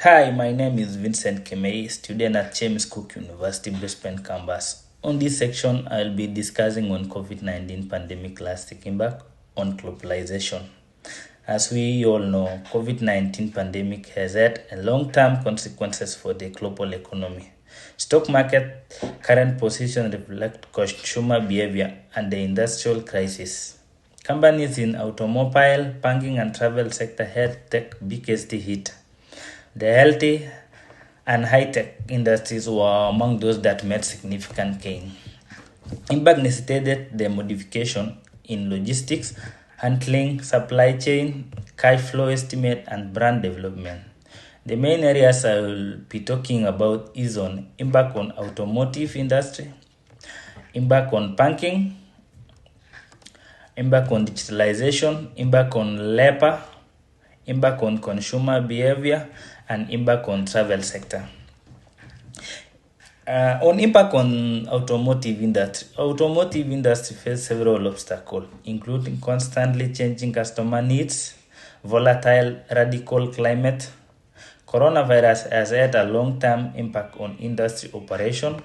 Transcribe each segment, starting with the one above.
Hi, my name is Vincent Kemei, student at James Cook University Brisbane campus. On this section, I'll be discussing on COVID-19 pandemic lasting impact on globalization. As we all know, COVID-19 pandemic has had a long-term consequences for the global economy. Stock market current position reflect consumer behavior and the industrial crisis. Companies in automobile, banking and travel sector had the biggest hit. The healthy and high-tech industries were among those that made significant gain. Impact necessitated the modification in logistics, handling, supply chain, cash flow estimate, and brand development. The main areas I will be talking about is on impact on automotive industry, impact on banking, impact on digitalization, impact on labor, impact on consumer behavior, and impact on travel sector. On impact on automotive industry face several obstacles, including constantly changing customer needs, volatile radical climate. Coronavirus has had a long-term impact on industry operation.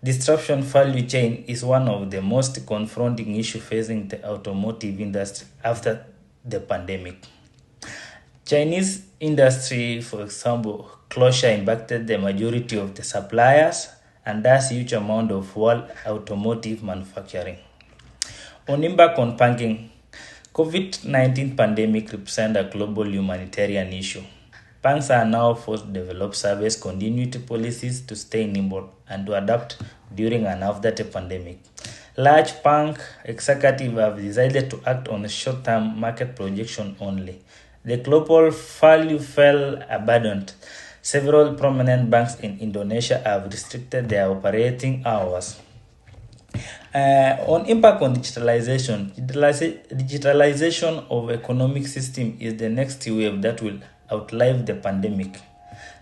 Disruption value chain is one of the most confronting issues facing the automotive industry after the pandemic. Chinese industry, for example, closure impacted the majority of the suppliers and thus huge amount of world automotive manufacturing. On impact on banking, COVID-19 pandemic represents a global humanitarian issue. Banks are now forced to develop service continuity policies to stay nimble and to adapt during and after the pandemic. Large bank executives have decided to act on a short-term market projection only. The global value fell abandoned. Several prominent banks in Indonesia have restricted their operating hours. On impact on digitalization of economic system is the next wave that will outlive the pandemic.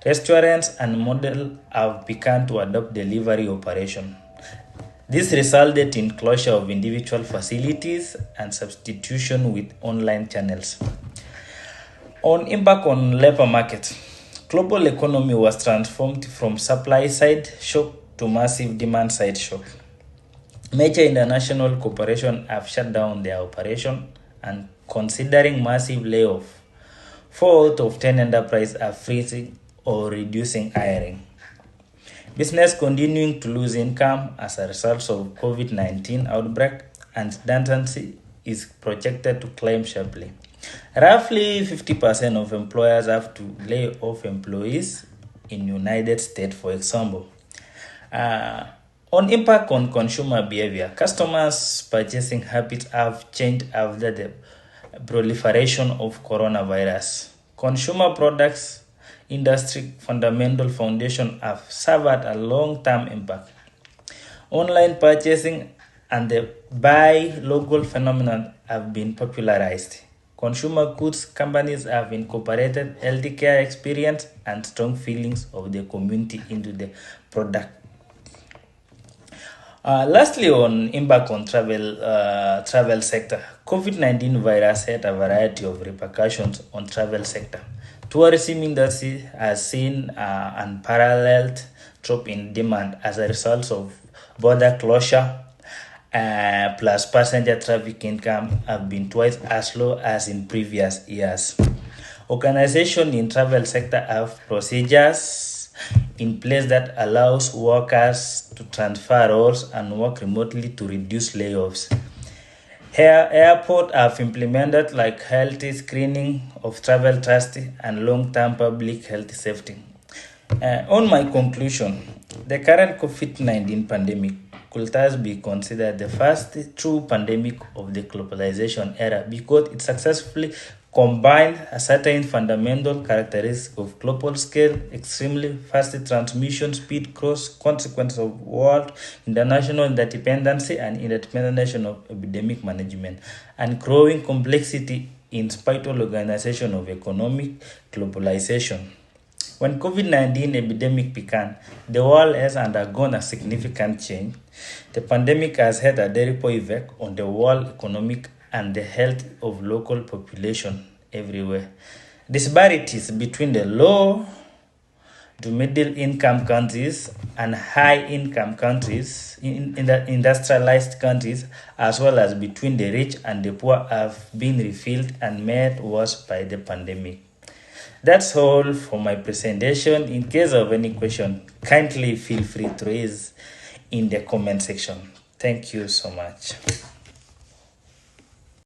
Restaurants and models have begun to adopt delivery operation. This resulted in closure of individual facilities and substitution with online channels. On impact on labor market, global economy was transformed from supply side shock to massive demand side shock. Major international corporations have shut down their operation and considering massive layoff. 4 out of 10 enterprises are freezing or reducing hiring. Business continuing to lose income as a result of COVID-19 outbreak and redundancy is projected to climb sharply. Roughly 50% of employers have to lay off employees in United States, for example. On impact on consumer behavior, customers' purchasing habits have changed after the proliferation of coronavirus. Consumer products industry fundamental foundation have suffered a long-term impact. Online purchasing and the buy local phenomenon have been popularized. Consumer goods companies have incorporated healthcare experience and strong feelings of the community into the product. Lastly, on impact on travel sector, COVID-19 virus had a variety of repercussions on travel sector. Tourism industry has seen unparalleled drop in demand as a result of border closure. Plus passenger traffic income have been twice as low as in previous years. Organizations in travel sector have procedures in place that allows workers to transfer roles and work remotely to reduce layoffs. Airports have implemented like health screening of travel trust and long-term public health safety. On my conclusion, the current COVID-19 pandemic could thus be considered the first true pandemic of the globalization era because it successfully combined a certain fundamental characteristics of global scale, extremely fast transmission speed, cross consequence of world, international interdependency, and interdependence of epidemic management, and growing complexity in spite of organization of economic globalization. When COVID-19 epidemic began, the world has undergone a significant change. The pandemic has had a ripple effect on the world economic and the health of local population everywhere. Disparities between the low to middle income countries and high income countries in the industrialized countries, as well as between the rich and the poor, have been refilled and made worse by the pandemic. That's all for my presentation. In case of any question, kindly feel free to raise in the comment section. Thank you so much.